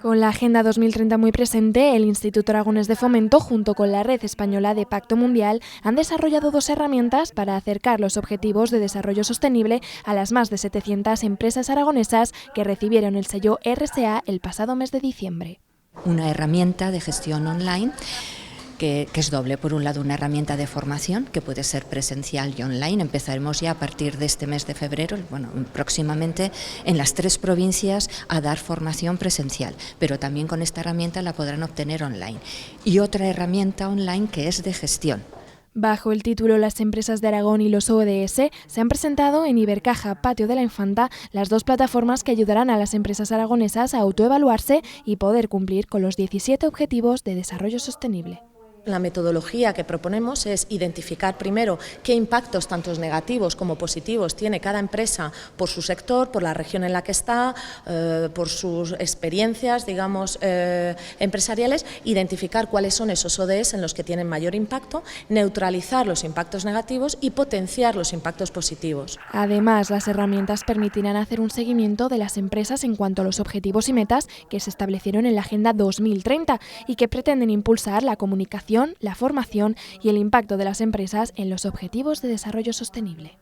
Con la Agenda 2030 muy presente, el Instituto Aragonés de Fomento, junto con la Red Española de Pacto Mundial, han desarrollado 2 herramientas para acercar los objetivos de desarrollo sostenible a las más de 700 empresas aragonesas que recibieron el sello RSA el pasado mes de diciembre. Una herramienta de gestión online que es doble. Por un lado, una herramienta de formación que puede ser presencial y online. Empezaremos ya a partir de este mes de febrero, próximamente en las 3 provincias a dar formación presencial, pero también con esta herramienta la podrán obtener online. Y otra herramienta online que es de gestión. Bajo el título Las empresas de Aragón y los ODS, se han presentado en Ibercaja Patio de la Infanta las 2 plataformas que ayudarán a las empresas aragonesas a autoevaluarse y poder cumplir con los 17 Objetivos de Desarrollo Sostenible. La metodología que proponemos es identificar primero qué impactos tanto negativos como positivos tiene cada empresa por su sector, por la región en la que está, por sus experiencias, empresariales, identificar cuáles son esos ODS en los que tienen mayor impacto, neutralizar los impactos negativos y potenciar los impactos positivos. Además, las herramientas permitirán hacer un seguimiento de las empresas en cuanto a los objetivos y metas que se establecieron en la Agenda 2030 y que pretenden impulsar la comunicación, la formación y el impacto de las empresas en los objetivos de desarrollo sostenible.